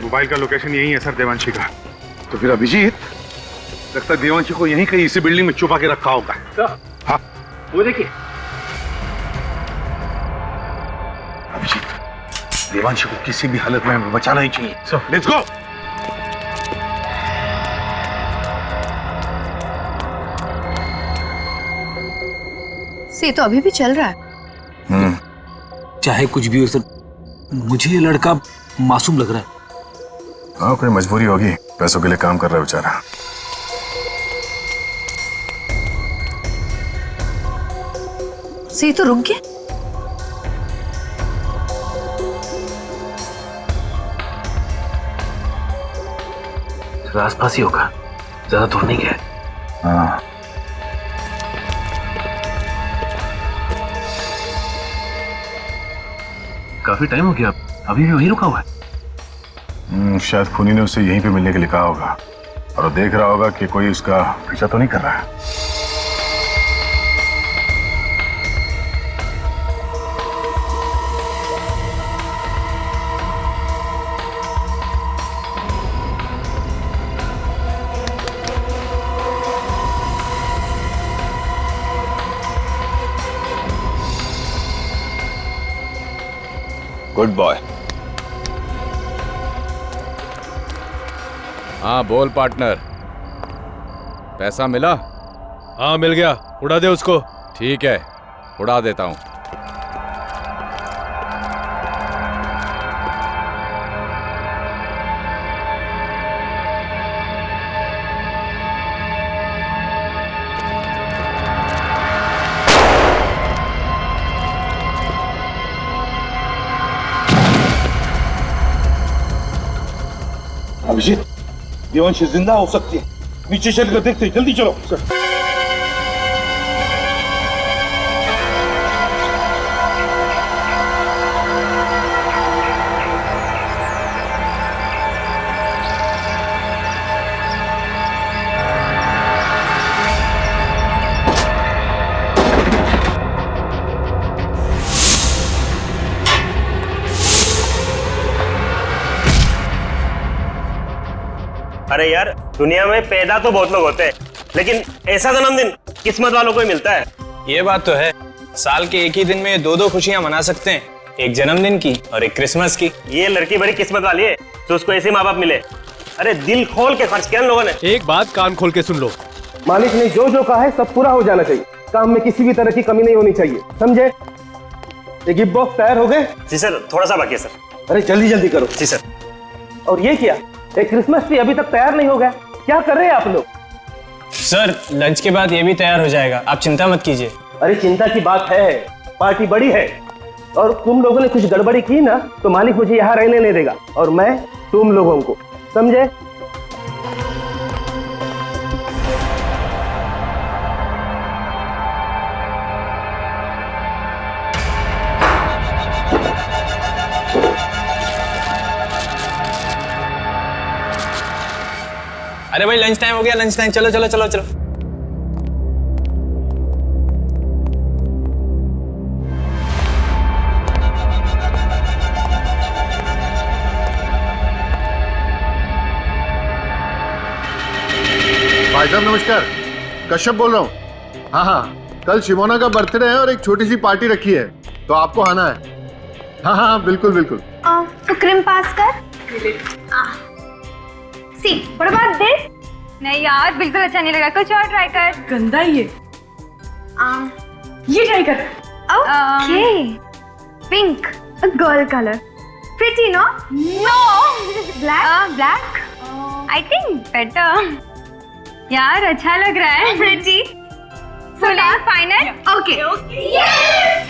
Mobile का location यही है सर, देवांशी का। तो फिर अभिजीत, लगता है देवांशी को यहीं कहीं इसी बिल्डिंग में छुपा के रखा होगा। हाँ, वो देखिए। अभिजीत, देवांशी को किसी भी हालत में बचाना ही चाहिए। So let's go. से तो अभी भी चल रहा है। चाहे कुछ भी हो सर, मुझे ये लड़का मासूम लग रहा है। हाँ, कोई मजबूरी होगी, पैसों के लिए काम कर रहा है बेचारा। से तो रुक गया। आसपास ही होगा, ज्यादा दूर नहीं गया। हाँ, काफी टाइम हो गया, अभी भी वहीं रुका हुआ है। शायद खूनी ने उसे यहीं पे मिलने के लिए कहा होगा और वो देख रहा होगा कि कोई उसका पीछा तो नहीं कर रहा है। Good boy. हाँ बोल पार्टनर, पैसा मिला? हाँ मिल गया, उड़ा दे उसको। ठीक है, उड़ा देता हूँ। अभिजीत, देवांशी जिंदा हो सकती है, नीचे चल कर देखते, जल्दी चलो। अरे यार, दुनिया में पैदा तो बहुत लोग होते हैं, लेकिन ऐसा जन्मदिन किस्मत वालों को ही मिलता है। ये बात तो है, साल के एक ही दिन में दो दो खुशियां मना सकते हैं, एक जन्मदिन की और एक क्रिसमस की। ये लड़की बड़ी किस्मत वाली है तो उसको ऐसे माँ बाप मिले। अरे दिल खोल के खर्च किया इन लोगों ने। एक बात कान खोल के सुन लो, मालिक ने जो जो कहा है सब पूरा हो जाना चाहिए, काम में किसी भी तरह की कमी नहीं होनी चाहिए, समझे? ये गिफ्ट बॉक्स तैयार हो गए? जी सर, थोड़ा सा बाकी है सर। अरे जल्दी जल्दी करो। जी सर। और ये क्या, एक क्रिसमस ट्री अभी तक तैयार नहीं हो गया, क्या कर रहे हैं आप लोग? सर लंच के बाद ये भी तैयार हो जाएगा, आप चिंता मत कीजिए। अरे चिंता की बात है, पार्टी बड़ी है और तुम लोगों ने कुछ गड़बड़ी की ना तो मालिक मुझे यहाँ रहने नहीं देगा और मैं तुम लोगों को, समझे? अरे भाई लंच टाइम हो गया, लंच टाइम, चलो चलो चलो चलो। भाई साहब नमस्कार, कश्यप बोल रहा हूँ। हाँ हाँ, कल शिमोना का बर्थडे है और एक छोटी सी पार्टी रखी है, तो आपको आना है। हाँ हाँ बिल्कुल बिल्कुल। तो क्रीम पास कर। सी, व्हाट अबाउट दिस? नहीं यार, बिल्कुल अच्छा नहीं लगा, कुछ और ट्राई कर। गंदा ही है। ये ट्राई कर। Okay, pink, a girl colour, pretty no? No. Black? Black I think better. यार अच्छा लग रहा है। Pretty. So last final. Okay.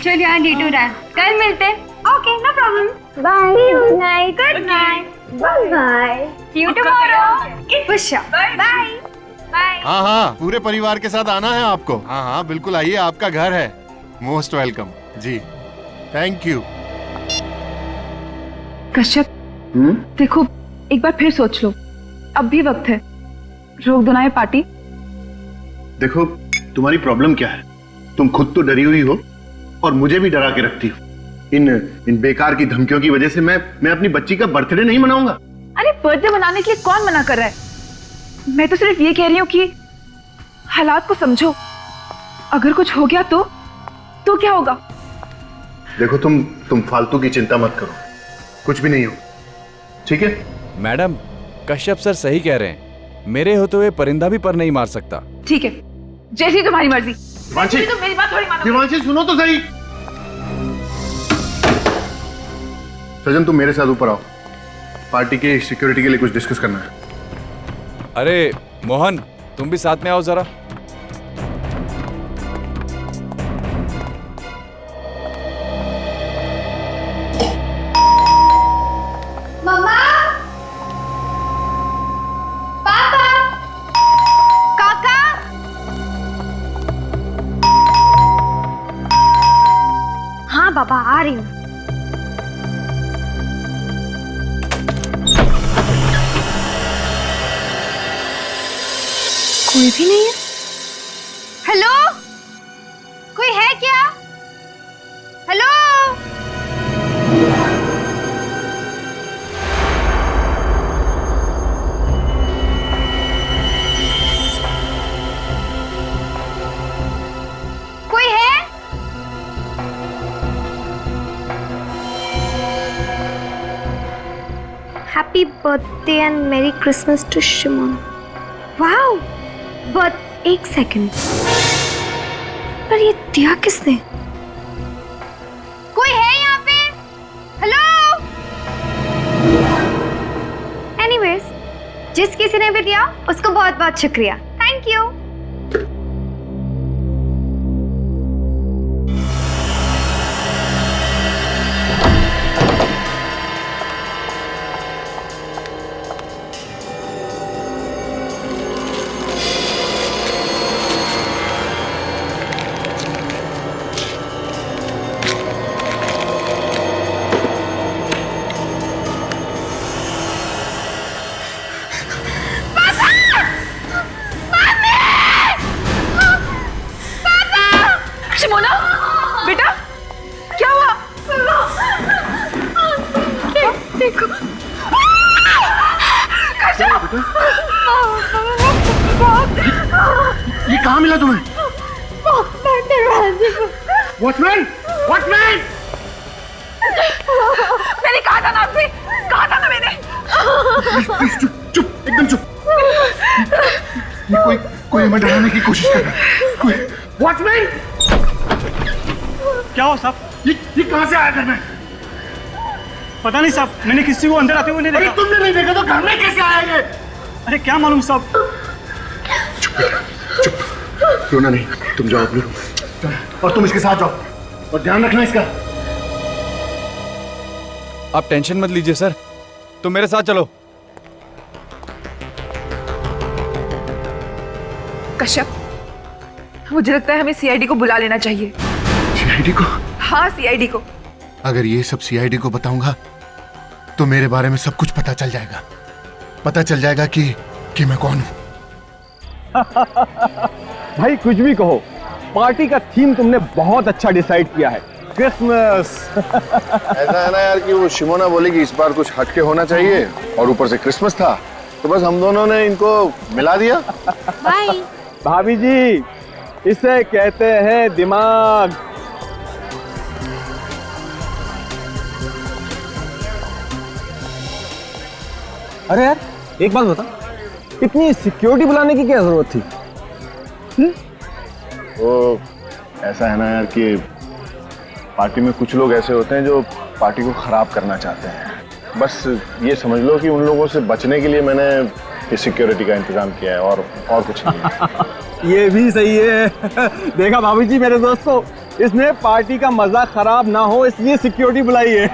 चल यार, डे टू डे कल मिलते। Okay, no problem. Bye. Good night. Good night. Bye. See you tomorrow. Khusha. Bye. Bye. हाँ हाँ, पूरे परिवार के साथ आना है आपको। हाँ हाँ बिल्कुल आइए, आपका घर है। मोस्ट वेलकम जी, थैंक यू। कश्यप, देखो एक बार फिर सोच लो, अब भी वक्त है, रोक दो ना ये पार्टी। देखो तुम्हारी प्रॉब्लम क्या है, तुम खुद तो डरी हुई हो और मुझे भी डरा के रखती हो। इन बेकार की धमकियों की वजह से मैं अपनी बच्ची का बर्थडे नहीं मनाऊंगा। अरे बर्थडे मनाने के लिए कौन मना कर रहा है? मैं तो सिर्फ ये कह रही हूँ कि हालात को समझो। अगर कुछ हो गया तो क्या होगा? देखो तुम फालतू की चिंता मत करो, कुछ भी नहीं हो, ठीक है? मैडम, कश्यप सर सही कह रहे हैं, मेरे होते हुए परिंदा भी पर नहीं मार सकता। ठीक है, जैसी तुम्हारी मर्जी। दिवांशी, तो मेरी बात थोड़ी मानो। दिवांशी सुनो तो सही। सजन तुम मेरे साथ ऊपर आओ, पार्टी के सिक्योरिटी के लिए कुछ डिस्कस करना है। अरे मोहन, तुम भी साथ में आओ जरा। मम्मा, पापा, काका। हाँ बाबा, आ रही हूँ। कोई भी नहीं है। हेलो, कोई है क्या? हेलो। कोई है? Happy birthday and merry Christmas to Shimona. Wow, but एक सेकंड, पर ये दिया किसने? कोई है यहाँ पे? हेलो। एनीवेज, जिस किसी ने भी दिया उसको बहुत बहुत शुक्रिया। Thank you. शिमोना, बेटा, क्या हुआ? देखो। ये कहाँ मिला तुम्हें? Watchman, watchman! मैंने कहा था ना आपसे, कहा था ना मैंने। प्लीज चुप, चुप, एकदम चुप। ये कोई हमें डराने की कोशिश कर रहा है। कोई वॉचमैन! क्या हो साहब? ये कहाँ से आया घर में? पता नहीं साहब, मैंने किसी को अंदर आते हुए नहीं अरे देखा। तुमने नहीं देखा तो घर में कैसे आया ये? अरे क्या मालूम साहब। चुप बेटा, चुप, रोना नहीं, तुम जाओ अपने रूम और तुम इसके साथ जाओ और ध्यान रखना इसका। आप टेंशन मत लीजिए सर, तुम मेरे साथ चलो। कश्यप, मुझे लगता है हमें सीआईडी को बुला लेना चाहिए। सीआईडी को? हाँ, सीआईडी को। अगर ये सब सीआईडी को बताऊंगा तो मेरे बारे में सब कुछ पता चल जाएगा। पता चल जाएगा कि मैं कौन हूं। भाई कुछ भी कहो, पार्टी का थीम तुमने बहुत अच्छा डिसाइड किया है, क्रिसमस। ऐसा है ना यार कि वो शिमोना बोली कि इस बार कुछ हटके होना चाहिए और ऊपर से क्रिसमस था, तो बस हम दोनों ने इनको मिला दिया। बाय। भाभी जी, इसे कहते हैं दिमाग। अरे यार, एक बात बता, इतनी सिक्योरिटी बुलाने की क्या जरूरत थी? वो ऐसा है ना यार कि पार्टी में कुछ लोग ऐसे होते हैं जो पार्टी को खराब करना चाहते हैं। बस ये समझ लो कि उन लोगों से बचने के लिए मैंने इस सिक्योरिटी का इंतजाम किया है और कुछ नहीं है। ये भी सही है। देखा भाभी जी मेरे दोस्तों, इसने पार्टी का मजा खराब ना हो इसलिए सिक्योरिटी बुलाई है।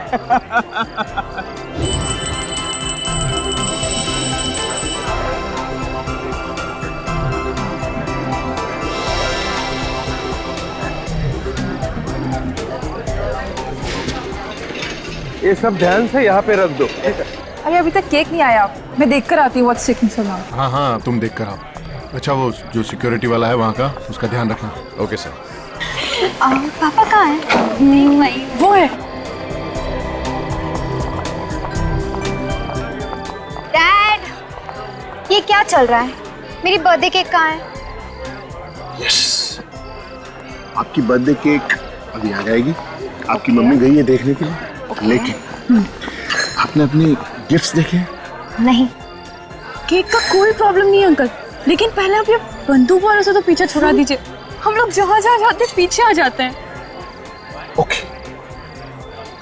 ये सब ध्यान से यहाँ पे रख दो। अरे अभी तक केक नहीं आया, मैं देख कर आती हूँ। What's taking so long? हाँ हाँ, तुम देख कर आओ। अच्छा, वो जो सिक्योरिटी वाला है वहाँ का, उसका ध्यान रखना। Okay sir. पापा कहाँ है? वो है। क्या चल रहा है? मेरी बर्थडे केक कहाँ है? यस, आपकी बर्थडे केक अभी आ जाएगी। आपकी मम्मी गई है देखने के लिए। लेकिन आपने अपने गिफ्ट्स देखे? नहीं। केक का कोई प्रॉब्लम नहीं अंकल, लेकिन पहले आप ये बंदूक वालों से तो पीछे छुड़ा दीजिए। हम लोग जहाँ जहाँ जाते पीछे आ जाते हैं। ओके,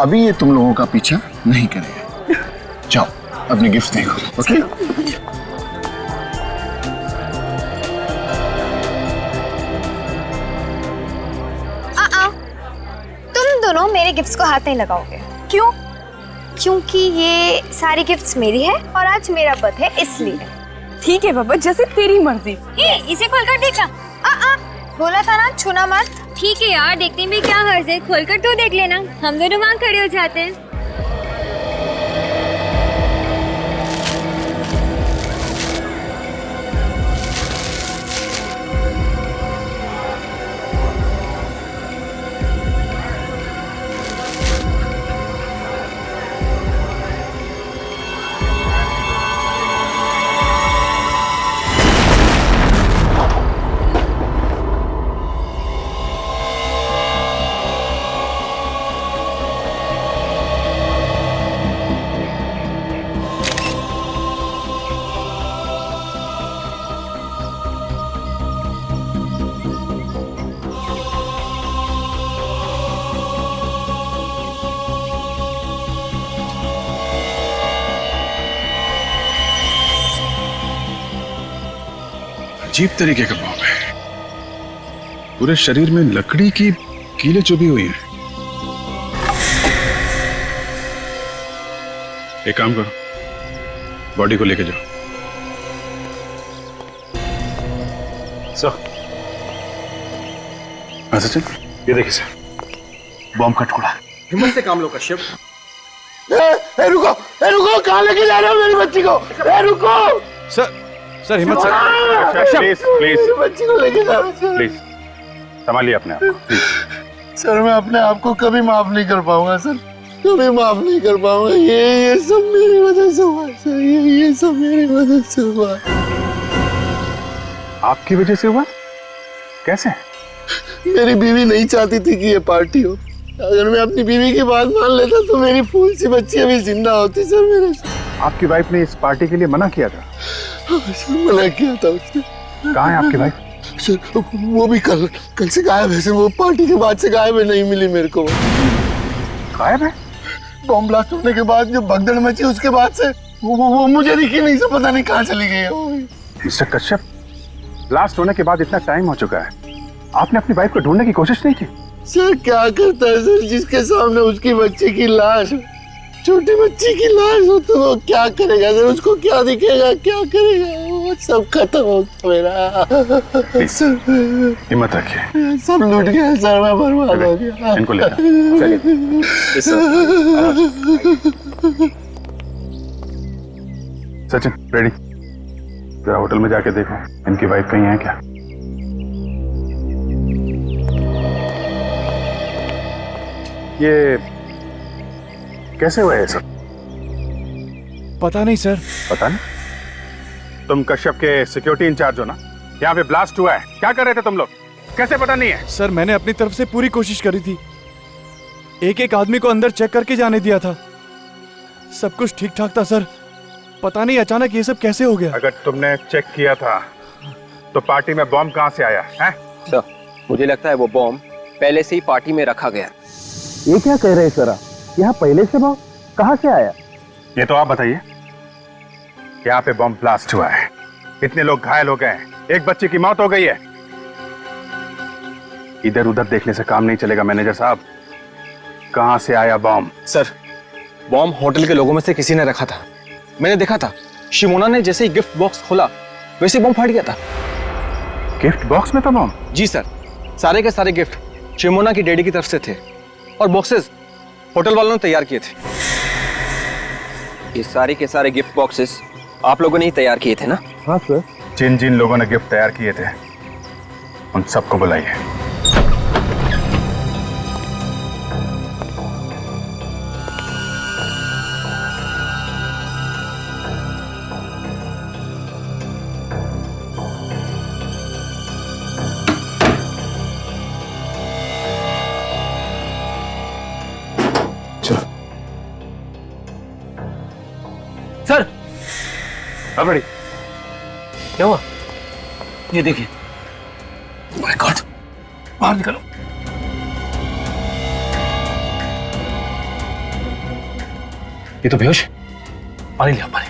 अभी ये तुम लोगों का पीछा नहीं करेगा। जाओ अपने गिफ्ट देखो। ओके तुम दोनों मेरे गिफ्ट्स को हाथ नहीं लगाओगे। क्यों? क्योंकि ये सारी गिफ्ट्स मेरी है और आज मेरा बर्थडे है इसलिए। ठीक है बाबा, जैसे तेरी मर्जी। इसे खोलकर देखा। बोला था ना छूना मत। ठीक है यार, देखने में क्या हर्ज है, खोलकर तो देख लेना। हम दोनों वहाँ खड़े हो जाते हैं। अजीब तरीके का बॉम्ब है। पूरे शरीर में लकड़ी की कीलें चुभी हुई हैं। एक काम करो, बॉडी को लेके जाओ। सर, सचिन ये देखिए सर, बॉम्ब का टुकड़ा। हिम्मत से काम लो कश्यप। रुको, कहाँ लेके जा रहे हो मेरी बच्ची को? रुको सर हिम्मत से। प्लीज प्लीज मेरी बच्ची को लेके जा रहे हो। प्लीज संभालिए अपने आप को प्लीज। सर मैं अपने आप को कभी माफ नहीं कर पाऊंगा सर, कभी माफ नहीं कर पाऊंगा। ये सब मेरी वजह से हुआ सर, ये सब मेरी वजह से हुआ। आपकी वजह से हुआ? कैसे? मेरी बीवी नहीं चाहती थी कि ये पार्टी हो। अगर मैं अपनी बीवी की बात मान लेता तो मेरी फूल सी बच्ची अभी जिंदा होती सर मेरे। आपकी वाइफ ने इस पार्टी के लिए मना किया था? सर मना किया था उसने। कहाँ है आपकी वाइफ? सर वो भी कल से गायब है सर। वो पार्टी के बाद से गायब है, नहीं मिली मेरे को। गायब है? बॉम्ब ब्लास्ट होने के बाद जो भगदड़ मची उसके बाद से वो मुझे दिखी नहीं सर, पता नहीं कहाँ चली गई है वो। मिस्टर कश्यप, ब्लास्ट होने के बाद इतना टाइम हो चुका है, आपने अपनी वाइफ को ढूंढने की कोशिश नहीं की? सर क्या करता है सर, जिसके सामने उसकी बच्ची की लाश, छोटी बच्ची की लाश हो तो वो क्या करेगा सर? उसको क्या दिखेगा, क्या करेगा? वो सब खत्म हो मेरा। सर हिम्मत रखिए। सब लूट गया सर, मैं बर्बाद हो गया। इनको ले सचिन रेडी, जरा होटल में जाके देखो इनकी वाइफ कहीं है क्या। ये कैसे हुआ है सब? पता नहीं सर। पता नहीं? तुम कश्यप के सिक्योरिटी इंचार्ज हो ना? यहाँ पे ब्लास्ट हुआ है, क्या कर रहे थे तुम लोग? कैसे पता नहीं है? सर मैंने अपनी तरफ से पूरी कोशिश करी थी, एक एक आदमी को अंदर चेक करके जाने दिया था, सब कुछ ठीक ठाक था सर। पता नहीं अचानक ये सब कैसे हो गया। अगर तुमने चेक किया था तो पार्टी में बॉम्ब कहाँ से आया है? सर मुझे लगता है वो बॉम्ब पहले से ही पार्टी में रखा गया। ये क्या कह रहे हैं सर आप? यहाँ पहले से बॉम्ब कहाँ से आया? ये तो आप बताइए। यहाँ पे बॉम्ब ब्लास्ट हुआ है, इतने लोग घायल हो गए, एक बच्चे की मौत हो गई है। इधर उधर देखने से काम नहीं चलेगा मैनेजर साहब, कहाँ से आया बॉम्ब? सर बॉम्ब होटल के लोगों में से किसी ने रखा था, मैंने देखा था। शिमोना ने जैसे ही गिफ्ट बॉक्स खोला वैसे बॉम्ब फट गया था। गिफ्ट बॉक्स में था बॉम्ब? जी सर, सारे के सारे गिफ्ट शिमोना की डैडी की तरफ से थे और बॉक्सेस होटल वालों ने तैयार किए थे। ये सारे के सारे गिफ्ट बॉक्सेस आप लोगों ने ही तैयार किए थे ना? हाँ सर। जिन जिन लोगों ने गिफ्ट तैयार किए थे उन सबको बुलाइए। हाँ फ्रेडी, क्या हुआ? ये देखिए। माय गॉड, बाहर निकलो। ये तो बेहोश है। पानी लिया, पानी।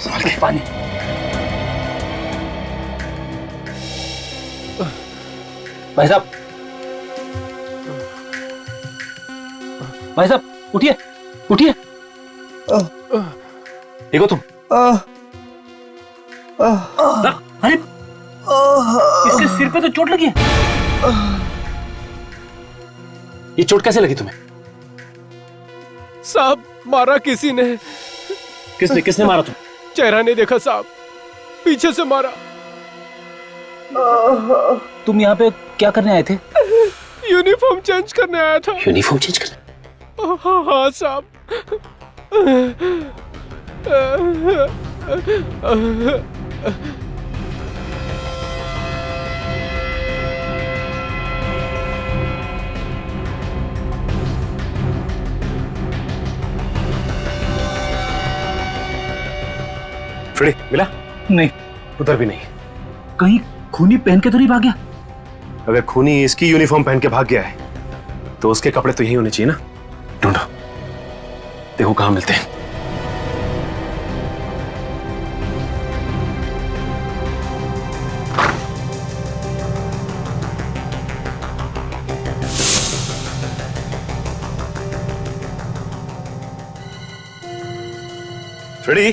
संभाल के पानी। भाई साहब, भाई साहब, उठिए, उठिए। ठीक हो तुम? अरे, इसके सिर पे तो चोट लगी है। ये चोट कैसे लगी तुम्हें? साहब, मारा किसी ने। किसने किसने मारा तुम? चेहरा नहीं देखा साहब, पीछे से मारा। तुम यहाँ पे क्या करने आए थे? यूनिफॉर्म चेंज करने आया था। यूनिफॉर्म चेंज करने? हाँ साहब। फ्रेडी, मिला? नहीं, उधर भी नहीं। कहीं खूनी पहन के तो नहीं भाग गया? अगर खूनी इसकी यूनिफॉर्म पहन के भाग गया है तो उसके कपड़े तो यही होने चाहिए ना। ढूंढो, देखो कहां मिलते हैं। फ्रेडी,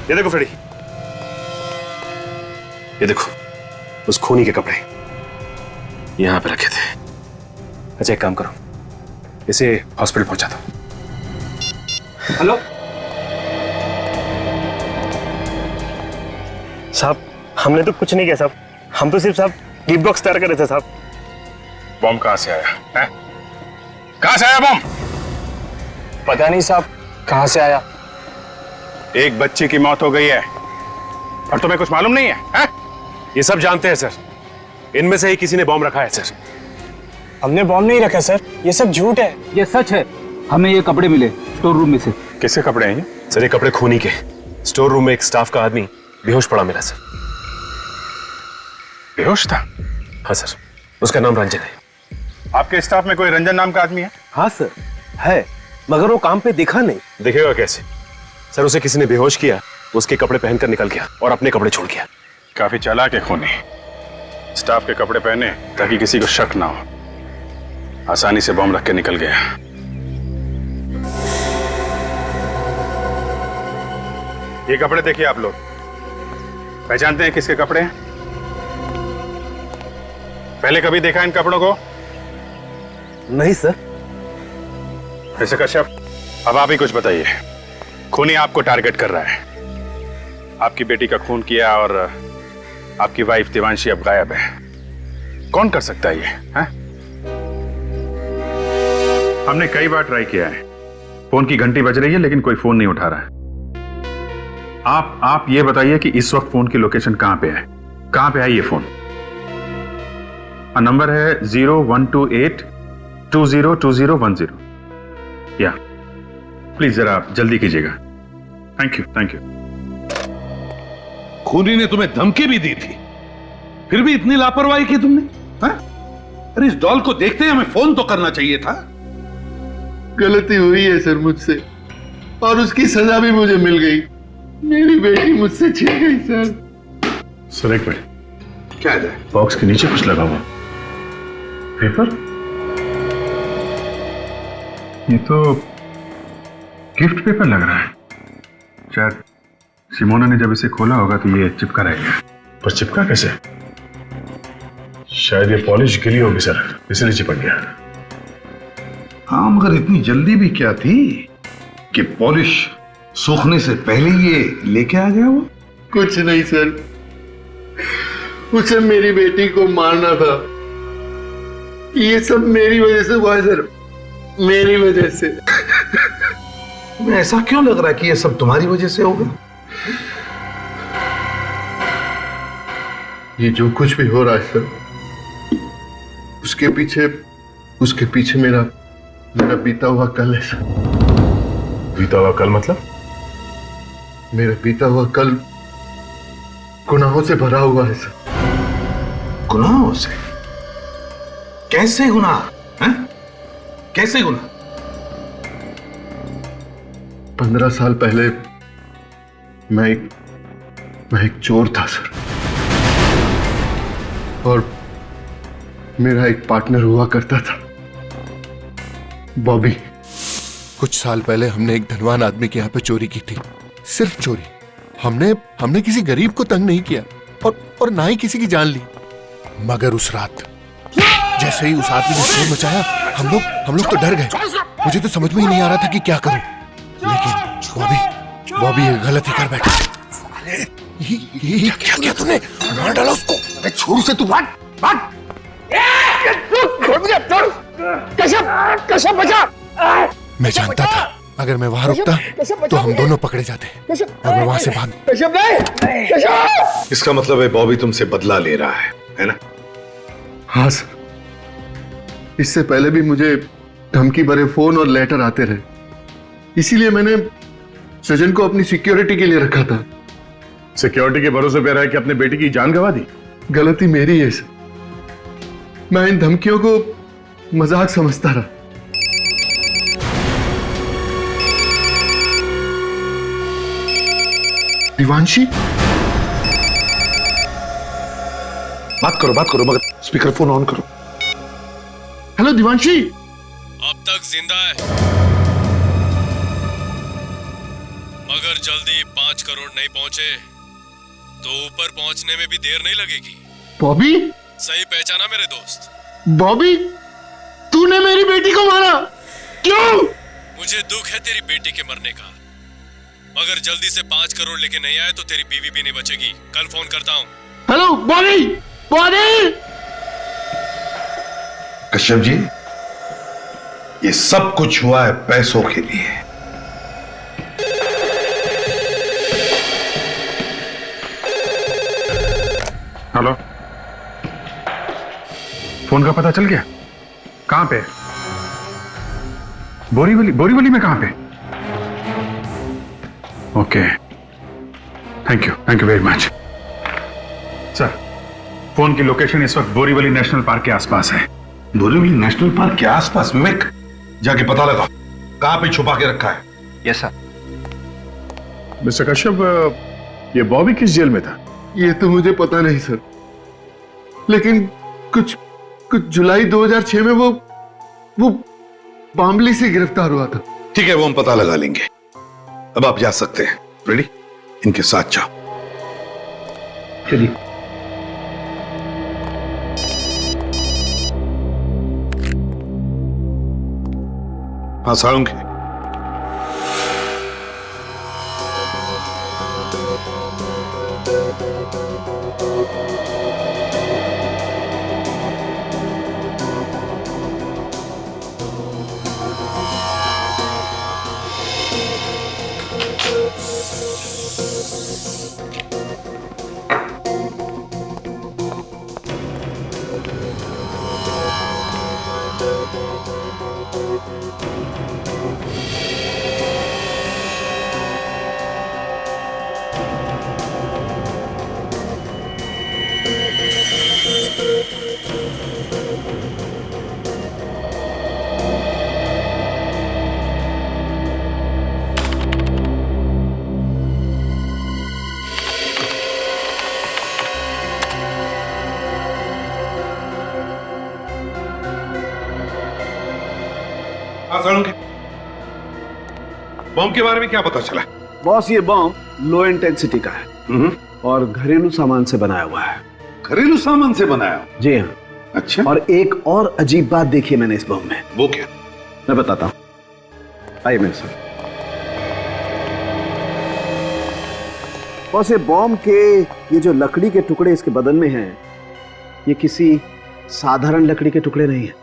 ये देखो फ्रेडी, ये देखो उस खूनी के कपड़े यहां पे रखे थे। अच्छा, एक काम करो, इसे हॉस्पिटल पहुंचा दो। हेलो साहब, हमने तो कुछ नहीं किया साहब, हम तो सिर्फ साहब गिफ्ट बॉक्स तैयार कर रहे थे साहब। बॉम्ब कहां से आया है? कहां से आया बॉम्ब? पता नहीं साहब कहां से आया। एक बच्चे की मौत हो गई है और तुम्हें कुछ मालूम नहीं है? ये सब जानते हैं सर, इनमें से ही किसी ने बॉम्ब रखा है सर। हमने बॉम्ब नहीं रखा सर, ये सब झूठ है। ये सच है, हमें ये कपड़े मिले स्टोर रूम में से। किसके कपड़े हैं ये? सर ये कपड़े खूनी के। स्टोर रूम में एक स्टाफ का आदमी बेहोश पड़ा मिला सर। बेहोश था? हाँ सर, उसका नाम रंजन है। आपके स्टाफ में कोई रंजन नाम का आदमी है? हाँ सर है, मगर वो काम पे दिखा नहीं। दिखेगा कैसे सर? उसे किसी ने बेहोश किया, उसके कपड़े पहनकर निकल गया और अपने कपड़े छोड़ गया। काफी चालाक है खूनी। स्टाफ के कपड़े पहने ताकि किसी को शक ना हो, आसानी से बॉम्ब रख के निकल गया। ये कपड़े देखिए आप लोग, पहचानते हैं किसके कपड़े हैं? पहले कभी देखा इन कपड़ों को? नहीं सर। मिस्टर कश्यप, अब आप ही कुछ बताइए। खूनी आपको टारगेट कर रहा है, आपकी बेटी का खून किया और आपकी वाइफ देवांशी अब गायब है। कौन कर सकता है ये? हैं? हमने कई बार ट्राई किया है, फोन की घंटी बज रही है लेकिन कोई फोन नहीं उठा रहा है। आप ये बताइए कि इस वक्त फोन की लोकेशन कहां पे है? कहां पे है ये फोन? नंबर है 0128202010। या प्लीज जरा आप जल्दी कीजिएगा। Thank you, thank you. खूनी ने तुम्हें धमकी भी दी थी, फिर भी इतनी लापरवाही की तुमने? हाँ? अरे इस डॉल को देखते ही हमें फोन तो करना चाहिए था। गलती हुई है सर मुझसे, और उसकी सजा भी मुझे मिल गई। मेरी बेटी मुझसे छिन गई सर। सर एक मिनट, क्या है? बॉक्स के नीचे कुछ लगा हुआ पेपर। ये तो गिफ्ट पेपर लग रहा है। शायद सिमोना ने जब इसे खोला होगा तो ये चिपका रहेगा। पर चिपका कैसे? शायद ये पॉलिश गिली होगी सर, इसलिए चिपक गया। हाँ, मगर इतनी जल्दी भी क्या थी कि पॉलिश सूखने से पहले ये लेके आ गया वो? कुछ नहीं सर, उसे मेरी बेटी को मारना था। ये सब मेरी वजह से हुआ है सर, मेरी वजह से। तुम्हें ऐसा क्यों लग रहा है कि ये सब तुम्हारी वजह से होगा? ये जो कुछ भी हो रहा है सर, उसके पीछे उसके पीछे मेरा मेरा बीता हुआ कल है सर। बीता हुआ कल मतलब? मेरा बीता हुआ कल गुनाहों से भरा हुआ है सर। गुनाहों से? कैसे गुनाह? हैं? कैसे गुनाह? 15 साल पहले मैं एक चोर था सर, और मेरा एक पार्टनर हुआ करता था, बॉबी। कुछ साल पहले हमने एक धनवान आदमी के यहाँ पे चोरी की थी। सिर्फ चोरी। हमने किसी गरीब को तंग नहीं किया और ना ही किसी की जान ली। मगर उस रात जैसे ही उस आदमी ने शोर मचाया, हम लोग तो डर गए। मुझे तो समझ में ही नहीं आ रहा था कि क्या करूं। लेकिन बॉबी ये गलती कर बैठा। ये क्या किया तूने? मार डाला उसको। अरे छोरू से तू भाग। कैसे बचा? मैं जानता था अगर मैं वहां रुकता तो हम दोनों पकड़े जाते, और मैं वहां से भाग। इसका मतलब है बॉबी तुमसे बदला ले रहा है ना? हाँ सर, इससे पहले भी मुझे धमकी भरे फोन और लेटर आते रहे, इसीलिए मैंने सजन को अपनी सिक्योरिटी के लिए रखा था। सिक्योरिटी के भरोसे पे रहा है कि अपने बेटी की जान गंवा दी? गलती मेरी है सर, मैं इन धमकियों को मजाक समझता रहा। दिवांशी, बात करो मगर स्पीकर फोन ऑन करो। हेलो दिवांशी। अब तक जिंदा है, मगर जल्दी 5 करोड़ नहीं पहुंचे तो ऊपर पहुंचने में भी देर नहीं लगेगी। बॉबी? सही पहचाना मेरे दोस्त? बॉबी, तूने मेरी बेटी को मारा? क्यों? मुझे दुख है तेरी बेटी के मरने का, मगर जल्दी से 5 करोड़ लेके नहीं आए तो तेरी बीवी भी नहीं बचेगी। कल फोन करता हूँ। हेलो बॉबी। कश्यप जी, ये सब कुछ हुआ है पैसों के लिए। हेलो, फोन का पता चल गया? कहां पे? बोरीवली में कहां पे? Okay, thank you very much sir. Phone की लोकेशन इस वक्त बोरीवली नेशनल पार्क के आसपास है। बोरीवली नेशनल पार्क के आसपास? विवेक, जाके पता लगा कहां पे छुपा के रखा है। Yes sir. मिस्टर कश्यप, ये बॉबी किस जेल में था? ये तो मुझे पता नहीं सर, लेकिन कुछ जुलाई 2006 में वो बामली से गिरफ्तार हुआ था। ठीक है, वो हम पता लगा लेंगे। अब आप जा सकते हैं। रेडी? इनके साथ जाओ। चलिए। हाँ साळुंखे। बम के बारे में क्या पता चला? बॉस, ये बम लो इंटेंसिटी का है और घरेलू सामान से बनाया हुआ है। घरेलू सामान से बनाया? जी हाँ। अच्छा। और एक और अजीब बात देखी मैंने इस बम में। वो क्या? मैं बताता हूँ, आइए मेरे साथ। बॉस, ये बम के ये जो लकड़ी के टुकड़े इसके बदन में हैं, ये किसी साधारण लकड़ी के टुकड़े नहीं है।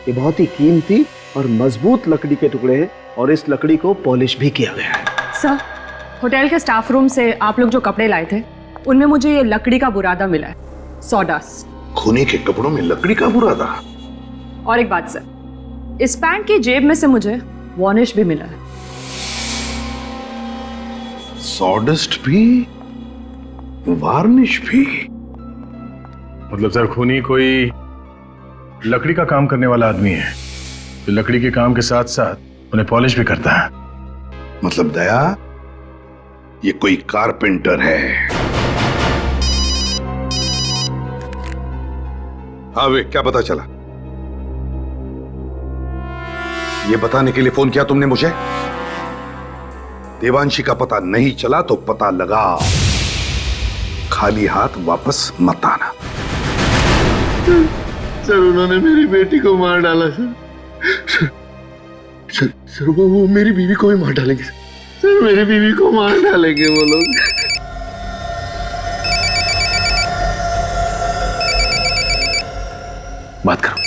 ये बहुत ही कीमती और मजबूत लकड़ी के टुकड़े हैं और इस लकड़ी को पॉलिश भी किया गया है। सर, होटल के स्टाफ रूम से आप लोग जो कपड़े लाए थे उनमें मुझे ये लकड़ी का बुरादा मिला है, सॉडास्ट। खूनी के कपड़ों में लकड़ी का बुरादा? और एक बात सर, इस पैंट की जेब में से मुझे वॉर्निश भी मिला है। सॉडस्ट भी, वार्निश भी। मतलब सर खूनी कोई लकड़ी का काम करने वाला आदमी है जो लकड़ी के काम के साथ साथ उन्हें पॉलिश भी करता है। मतलब दया, ये कोई कारपेंटर है। हाँ वे, क्या पता चला? ये बताने के लिए फोन किया तुमने मुझे? देवांशी का पता नहीं चला तो पता लगा, खाली हाथ वापस मत आना। सर उन्होंने मेरी बेटी को मार डाला सर। सर वो मेरी बीवी को भी मार डालेंगे सर, मेरी बीवी को मार डालेंगे वो लोग। बात करो।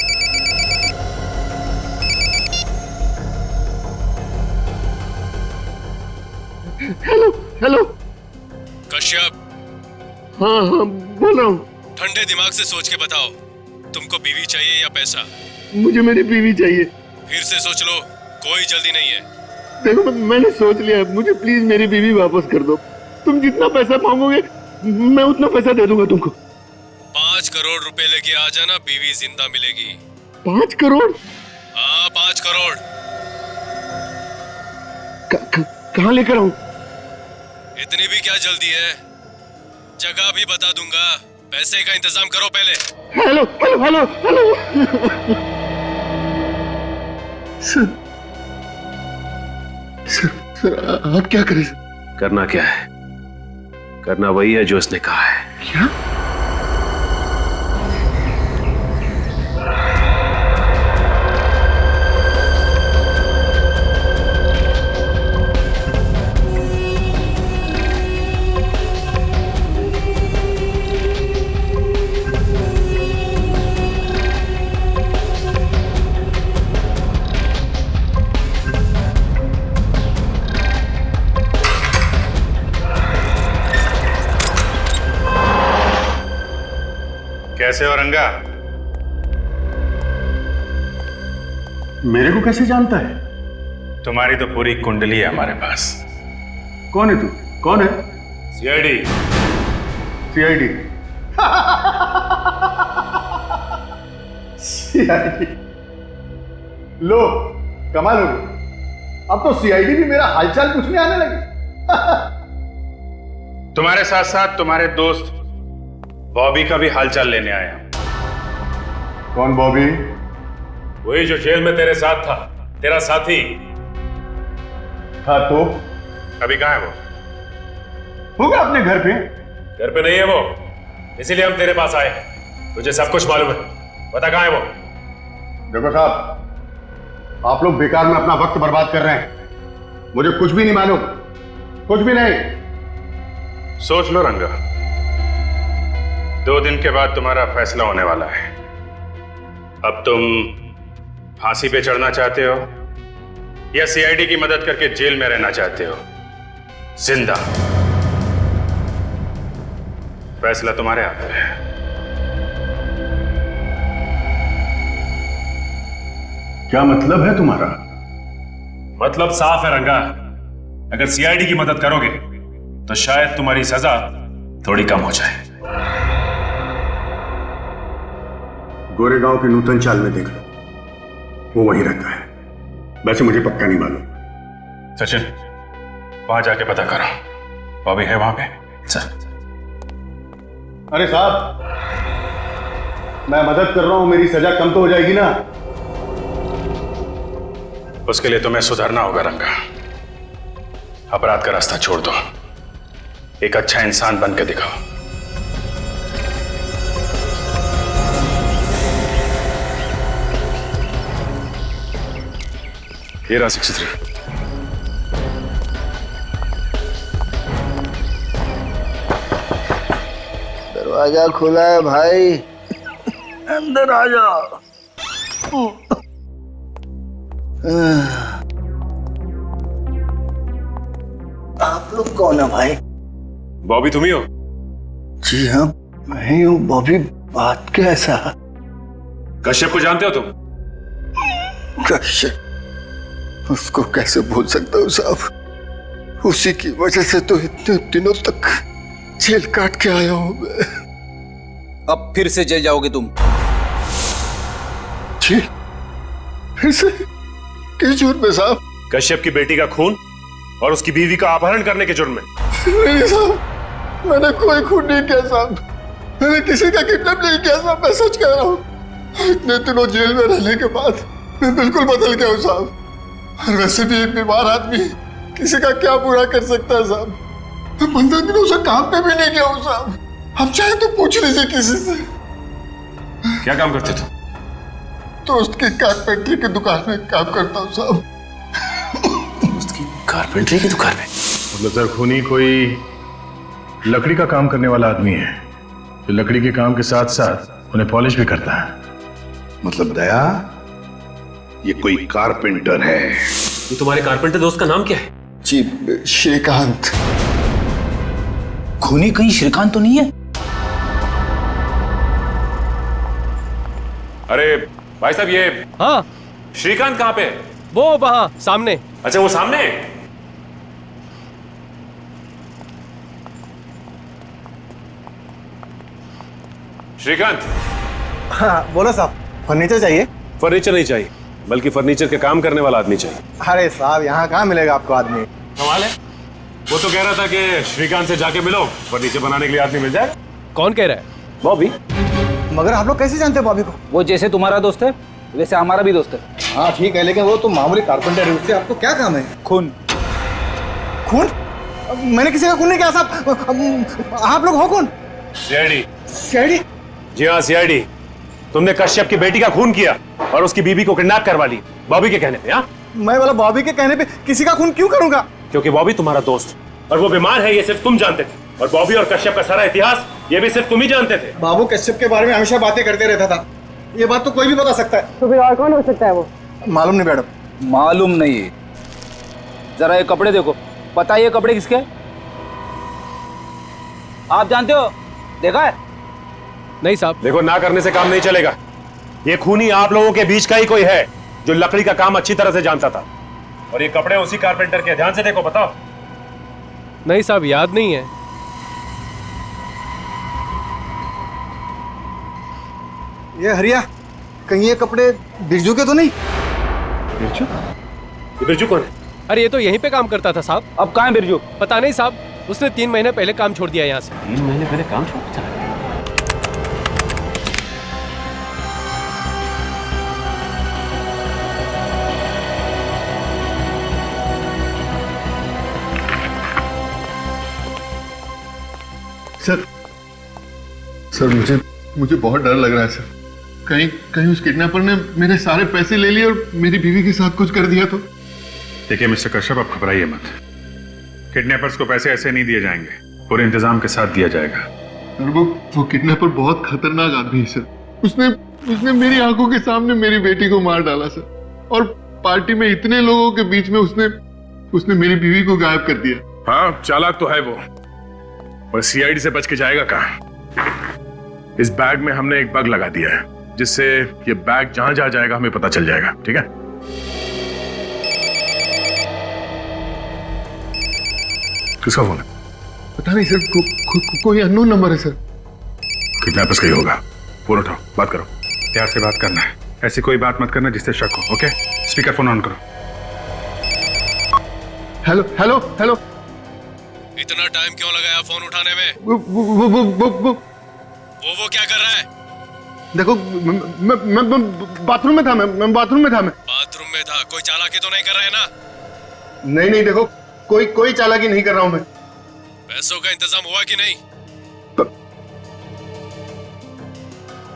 Hello hello. कश्यप। हाँ हाँ बोल रहा हूँ। ठंडे दिमाग से सोच के बताओ, तुमको बीवी चाहिए या पैसा? मुझे मेरी बीवी चाहिए। फिर से सोच लो, कोई जल्दी नहीं है। देखो मैंने सोच लिया, मुझे प्लीज मेरी बीवी वापस कर दो। तुम जितना पैसा मांगोगे मैं उतना पैसा दे दूंगा तुमको। 5 करोड़ रुपए लेके आ जाना, बीवी जिंदा मिलेगी। 5 करोड़? हाँ 5 करोड़। कहाँ लेकर आऊं? इतनी भी क्या जल्दी है, जगह भी बता दूंगा, पैसे का इंतजाम करो पहले। Hello hello hello hello. Sir आप क्या करें? करना क्या है? करना वही है जो उसने कहा है। क्या? कैसे हो रंगा? मेरे को कैसे जानता है? तुम्हारी तो पूरी कुंडली है हमारे पास। कौन है तू? कौन है? सीआईडी। सीआईडी? सीआईडी? लो कमाल हो गई, अब तो सीआईडी भी मेरा हालचाल पूछने आने लगी। तुम्हारे साथ साथ तुम्हारे दोस्त बॉबी का भी हालचाल लेने आया। कौन बॉबी? वही जो जेल में तेरे साथ था, तेरा साथी। हाँ तो अभी कहाँ है वो? होगा अपने घर पे। घर पे नहीं है वो, इसीलिए हम तेरे पास आए हैं। तुझे सब कुछ मालूम है, बता कहाँ है वो? देखो साहब, आप लोग बेकार में अपना वक्त बर्बाद कर रहे हैं। मुझे कुछ भी नहीं मालूम, कुछ भी नहीं। सोच लो रंगा, 2 दिन के बाद तुम्हारा फैसला होने वाला है। अब तुम फांसी पे चढ़ना चाहते हो या सीआईडी की मदद करके जेल में रहना चाहते हो जिंदा? फैसला तुम्हारे हाथ में है। क्या मतलब है तुम्हारा? मतलब साफ है रंगा, अगर सीआईडी की मदद करोगे तो शायद तुम्हारी सजा थोड़ी कम हो जाए। गोरेगांव की नूतन चाल में देख लो, वो वहीं रहता है। वैसे मुझे पक्का नहीं मालूम। सचिन, वहां जाके पता करो, बॉबी है वहां पे? सर। अरे साहब, मैं मदद कर रहा हूं, मेरी सजा कम तो हो जाएगी ना? उसके लिए तुम्हें सुधरना होगा रंगा। अपराध का रास्ता छोड़ दो, एक अच्छा इंसान बन के दिखाओ। ये रहा 63। दरवाजा खुला है भाई, अंदर आ जाओ। आप लोग कौन है भाई? बॉबी तुम ही हो? जी हाँ मैं ही हूँ। बॉबी, बात कैसा? कश्यप को जानते हो तुम? कश्यप, उसको कैसे भूल सकता हूँ साहब? उसी की वजह से तो इतने दिनों तक जेल काट के आया हूं मैं। अब फिर से जेल जाओगे तुम? जी, फिर से? किस जुर्म में साहब? कश्यप की बेटी का खून और उसकी बीवी का अपहरण करने के जुर्म में। नहीं साहब, मैंने कोई खून नहीं किया साहब, मैंने किसी का किडनैप नहीं किया साहब, मैं सच कह रहा हूँ। इतने दिनों जेल में रहने के बाद मैं बिल्कुल बदल गया हूँ साहब। और वैसे भी एक बीमार आदमी किसी का क्या बुरा कर सकता है साहब? मैं 15 दिनों से काम पे भी नहीं गया हूँ साहब। अब चाहे तो पूछ लीजिए किसी से। क्या काम करते थे? तो उसकी कारपेंटरी की दुकान में काम करता हूँ साहब। उसकी कारपेंटरी की दुकान में? मतलब सर, खूनी कोई लकड़ी का काम करने वाला आदमी है जो लकड़ी के काम के साथ साथ उन्हें पॉलिश भी करता है। मतलब दया, ये कोई कारपेंटर है? ये तुम्हारे कारपेंटर दोस्त का नाम क्या है? जी, श्रीकांत। खूनी कहीं श्रीकांत तो नहीं है? अरे भाई साहब, ये हाँ, श्रीकांत कहाँ पे है? वो वहां सामने। अच्छा, वो सामने? श्रीकांत। हाँ बोलो साहब, फर्नीचर चाहिए? फर्नीचर नहीं चाहिए, बल्कि फर्नीचर के काम करने वाला आदमी चाहिए। अरे साहब, यहाँ कहाँ मिलेगा आपको आदमी? कमाल है, वो तो कह रहा था कि श्रीकांत से जाके मिलो, फर्नीचर बनाने के लिए आदमी मिल जाएगा। कौन कह रहा है? बॉबी। मगर आप लोग कैसे जानते हैं बॉबी को? वो जैसे तुम्हारा दोस्त है वैसे हमारा भी दोस्त है। हाँ ठीक है, लेकिन वो तो मामूली कारपेंटर है, उससे आपको क्या काम है? खून। खून? मैंने किसी का खून नहीं किया साहब। आप लोग हो कौन? सीआईडी। सीआईडी? जी हाँ, सीआईडी। तुमने कश्यप की बेटी का खून किया और उसकी बीवी को किडनैप करवा ली बॉबी के कहने पे। हाँ, मैं वाला बॉबी के कहने पे किसी का खून क्यों करूंगा? क्योंकि बॉबी तुम्हारा दोस्त और वो बीमार है, ये सिर्फ तुम जानते थे। और बॉबी और कश्यप का सारा इतिहास ये भी सिर्फ तुम ही जानते थे। बाबू कश्यप के बारे में हमेशा बातें करते रहता था, ये बात तो कोई भी बता सकता है। तो फिर और कौन हो सकता है वो? मालूम नहीं मैडम। मालूम नहीं है? जरा ये कपड़े देखो, पता है ये कपड़े किसके? आप जानते हो? देखा है? नहीं साहब। देखो, ना करने से काम नहीं चलेगा। ये खूनी आप लोगों के बीच का ही कोई है जो लकड़ी का काम अच्छी तरह से जानता था। और ये कपड़े उसी कारपेंटर के। ध्यान से देखो, बताओ। नहीं साहब, याद नहीं है। ये हरिया, कहीं ये कपड़े बिरजू के तो नहीं? बिरजू? ये बिरजू कौन है? अरे ये तो यहीं पे काम करता था साहब। अब कहाँ है बिरजू? पता नहीं साहब, उसने 3 महीने पहले काम छोड़ दिया यहाँ से। 3 महीने पहले काम छोड़ दिया? सर मुझे बहुत डर लग रहा है सर। कहीं उस किडनैपर ने मेरे सारे पैसे ले लिए और मेरी बीवी के साथ कुछ कर दिया तो? देखिए मिस्टर कश्यप, आप घबराइए मत। किडनैपर्स को पैसे ऐसे नहीं दिए जाएंगे, पूरे इंतजाम के साथ दिया जाएगा। और वो किडनैपर बहुत खतरनाक आदमी है सर। उसने मेरी आंखों के सामने मेरी बेटी को मार डाला सर। और पार्टी में इतने लोगों के बीच में उसने मेरी बीवी को गायब कर दिया। हाँ, चालाक तो है वो, और सीआईडी से बच के जाएगा कहाँ? इस बैग में हमने एक बग लगा दिया है, जिससे ये बैग जहां जहां जाएगा हमें पता चल जाएगा। ठीक है? किसका फोन है? पता नहीं सर, कोई अननोन नंबर है सर। किडनैपर्स का ही होगा। फोन उठाओ, बात करो। प्यार से बात करना है, ऐसी कोई बात मत करना जिससे शक हो। ओके? स्पीकर फोन ऑन करो। Hello hello hello. इतना टाइम क्यों लगाया फोन उठाने में? वो क्या कर रहा है? देखो, मैं बाथरूम में था। मैं बाथरूम में था। बाथरूम में था? कोई चालाकी तो नहीं कर रहा है ना? नहीं, देखो, कोई चालाकी नहीं कर रहा हूं मैं। पैसों का इंतजाम हुआ कि नहीं?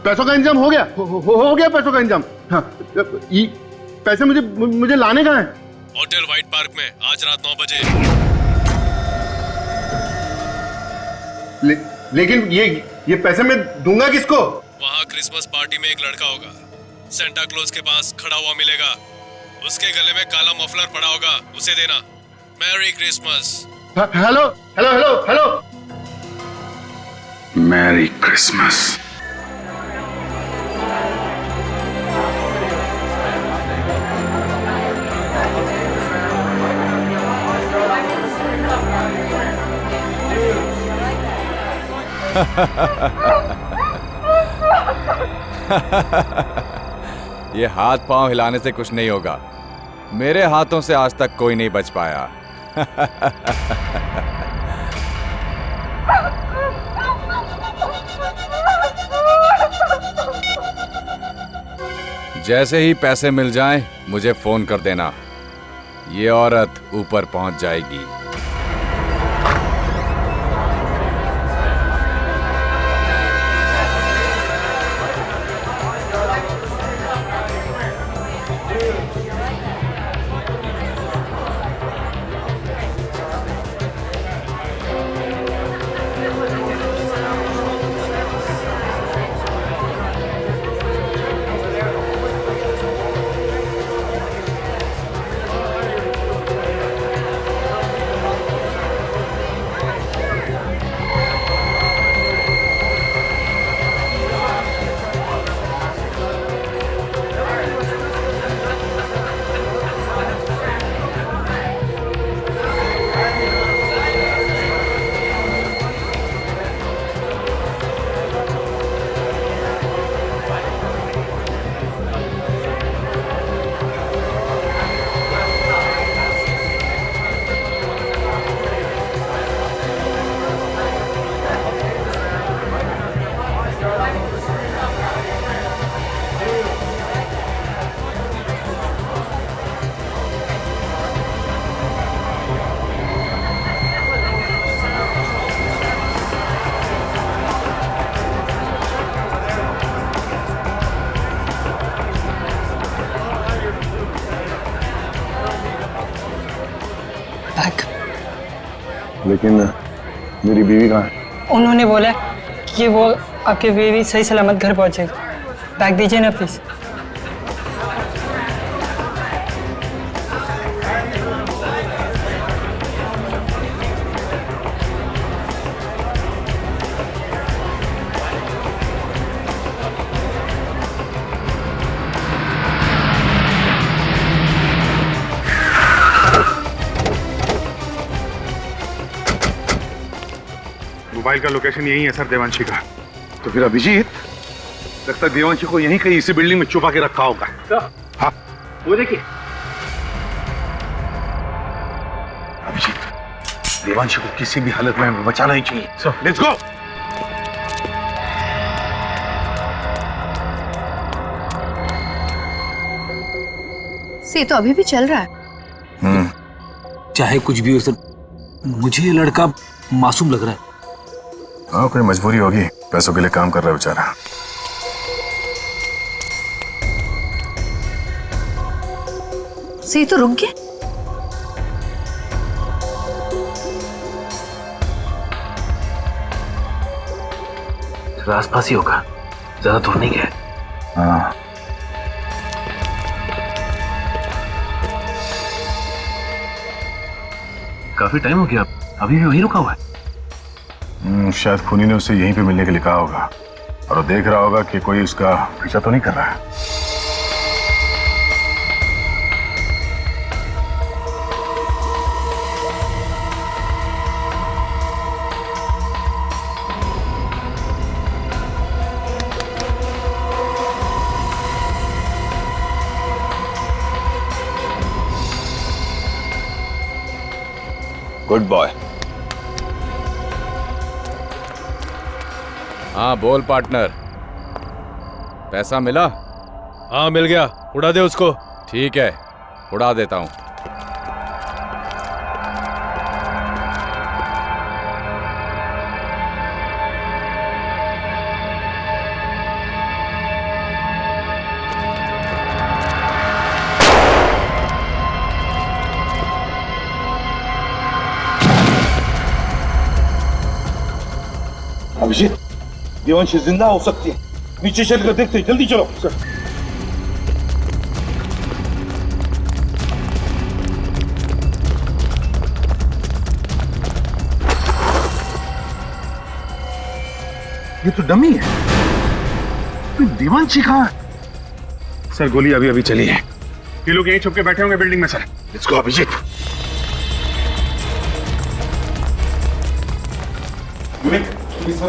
पैसों का इंतजाम हो गया। हो गया पैसों का इंतजाम। हाँ, पैसे मुझे लाने कहाँ हैं? होटल व्हाइट पार्क में आज रात 9 बजे। लेकिन ये पैसे मैं दूंगा किसको? वहाँ क्रिसमस पार्टी में एक लड़का होगा, सेंटा क्लॉज के पास खड़ा हुआ मिलेगा। उसके गले में काला मफलर पड़ा होगा, उसे देना। Merry Christmas. Hello hello hello hello. Merry Christmas. ये हाथ पांव हिलाने से कुछ नहीं होगा। मेरे हाथों से आज तक कोई नहीं बच पाया। जैसे ही पैसे मिल जाएं, मुझे फोन कर देना। ये औरत ऊपर पहुंच जाएगी। लेकिन मेरी बीवी कहाँ है? उन्होंने बोला कि वो आपकी बीवी सही सलामत घर पहुंचेगी। बैग दीजिए ना प्लीज। मोबाइल का लोकेशन यही है सर, देवांशी का। तो फिर अभिजीत, लगता है देवांशी को यहीं कहीं इसी बिल्डिंग में छुपा के रखा होगा। हाँ, वो देखिए। अभिजीत, देवांशी को किसी भी हालत में बचाना ही चाहिए। So let's go. से तो अभी भी चल रहा है। चाहे कुछ भी हो सर, मुझे ये लड़का मासूम लग रहा है। हाँ, कोई मजबूरी होगी, पैसों के लिए काम कर रहा है बेचारा। से तो रुक गया। आसपास ही होगा, ज्यादा दूर नहीं गया। हाँ, काफी टाइम हो गया, अभी भी वहीं रुका हुआ है। शायद खूनी ने उसे यहीं पे मिलने के लिए कहा होगा और वो देख रहा होगा कि कोई उसका पीछा तो नहीं कर रहा है। Good boy. हाँ बोल पार्टनर, पैसा मिला? हाँ मिल गया, उड़ा दे उसको। ठीक है, उड़ा देता हूँ। अभिजीत, देवांशी जिंदा हो सकती है। नीचे चलकर देखते, जल्दी चलो। सर, ये तो डमी है। देवांशी कहाँ है? सर गोली अभी अभी चली है। ये लोग यहीं छुप के बैठे होंगे बिल्डिंग में sir. Let's go Abhijit. Hello.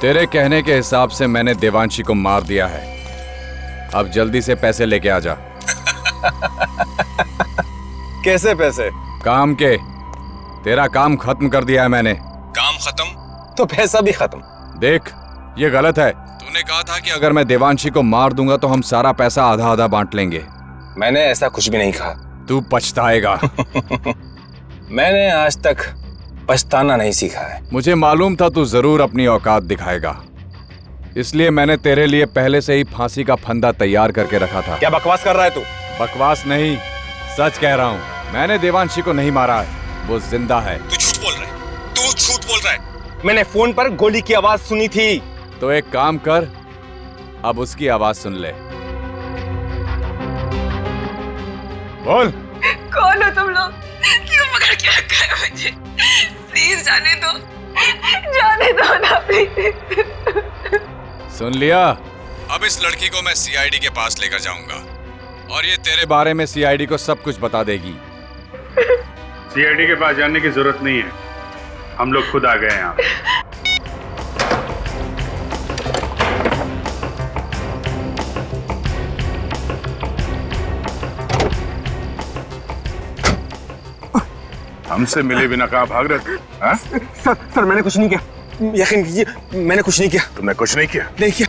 तेरे कहने के हिसाब से मैंने देवांशी को मार दिया है। अब जल्दी से पैसे लेके आ जा। कैसे पैसे? काम के। तेरा काम खत्म कर दिया है मैंने। काम खत्म तो पैसा भी खत्म। देख, ये गलत है। तूने कहा था कि अगर मैं देवांशी को मार दूंगा तो हम सारा पैसा आधा आधा बांट लेंगे। मैंने ऐसा कुछ भी नहीं कहा। तू पछताएगा। मैंने आज तक पछताना नहीं सीखा है। मुझे मालूम था तू जरूर अपनी औकात दिखाएगा, इसलिए मैंने तेरे लिए पहले से ही फांसी का फंदा तैयार करके रखा था। क्या बकवास कर रहा है तू? बकवास नहीं, सच कह रहा हूँ। मैंने देवांशी को नहीं मारा है, वो जिंदा है। तू झूठ बोल रहा है। तू झूठ बोल रहा है। मैंने फोन पर गोली की आवाज सुनी थी। तो एक काम कर, अब उसकी आवाज सुन ले। बोल। कौन हो तुम लोग? क्यों पकड़ के रखा है मुझे? प्लीज जाने दो ना प्लीज। सुन लिया? अब इस लड़की को मैं सीआईडी के पास लेकर जाऊंगा और ये तेरे बारे में सीआईडी को सब कुछ बता देगी। सीआईडी के पास जाने की जरूरत नहीं है, हम लोग खुद आ गए यहाँ। हमसे मिले बिना कहाँ भाग रहे थे? हाँ? सर मैंने कुछ नहीं किया। यकीन कीजिए, मैंने कुछ नहीं किया। तुमने कुछ नहीं किया? नहीं किया।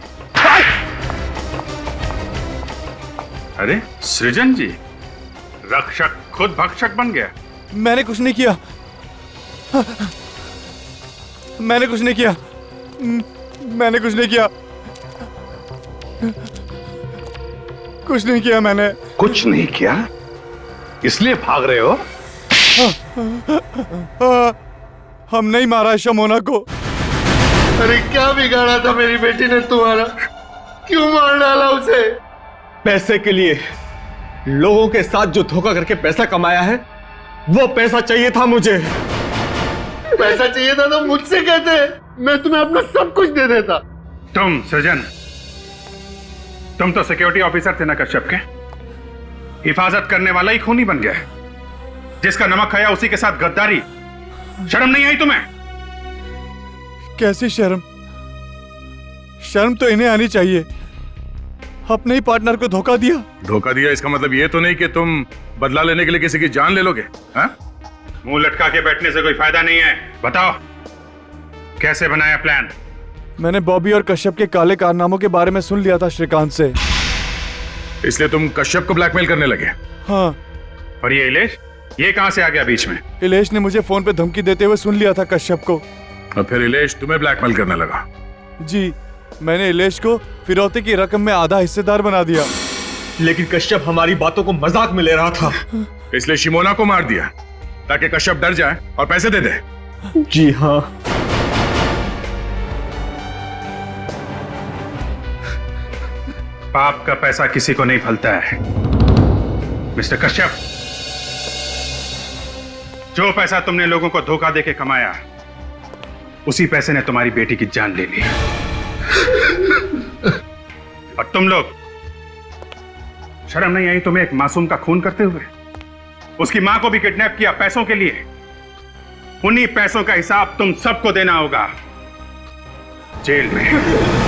अरे सृजन जी, रक्षक खुद भक्षक बन गया। मैंने कुछ नहीं किया। मैंने कुछ नहीं किया। मैंने कुछ नहीं किया। कुछ नहीं किया मैंने। कुछ नहीं किया, इसलिए भाग रहे हो? हम नहीं मारा शमोना को। अरे क्या बिगाड़ा था मेरी बेटी ने तुम्हारा? क्यों मार डाला उसे? पैसे के लिए लोगों के साथ जो धोखा करके पैसा कमाया है, वो पैसा चाहिए था मुझे। पैसा चाहिए था तो मुझसे कहते, मैं तुम्हें अपना सब कुछ दे देता। तुम सृजन, तुम तो सिक्योरिटी ऑफिसर थे ना कश्यप के? हिफाजत करने वाला ही खूनी बन गया। जिसका नमक खाया उसी के साथ गद्दारी। शर्म नहीं आई तुम्हें? कैसी शर्म? शर्म तो इन्हें आनी चाहिए। अपने ही पार्टनर को धोखा दिया। धोखा दिया इसका मतलब ये तो नहीं कि तुम बदला लेने के लिए किसी की जान ले लोगे? हाँ? मुंह लटका के बैठने से कोई फायदा नहीं है। बताओ कैसे बनाया प्लान? मैंने बॉबी और कश्यप के काले कारनामों के बारे में सुन लिया था श्रीकांत से। इसलिए तुम कश्यप को ब्लैकमेल करने लगे? हाँ। और ये इलेश, ये कहां से आ गया बीच में? इलेश ने मुझे फोन पे धमकी देते हुए सुन लिया था कश्यप को। और फिर इलेश तुम्हें ब्लैकमेल करने लगा? जी, मैंने इलेश को फिरौती की रकम में आधा हिस्सेदार बना दिया। लेकिन कश्यप हमारी बातों को मजाक में ले रहा था। इसलिए शिमोना को मार दिया ताकि कश्यप डर जाए और पैसे दे दे। जी हाँ। पाप का पैसा किसी को नहीं फलता है मिस्टर कश्यप। जो पैसा तुमने लोगों को धोखा देके कमाया, उसी पैसे ने तुम्हारी बेटी की जान ले ली। और तुम लोग, शर्म नहीं आई तुम्हें एक मासूम का खून करते हुए? उसकी मां को भी किडनैप किया पैसों के लिए। उन्हीं पैसों का हिसाब तुम सबको देना होगा जेल में।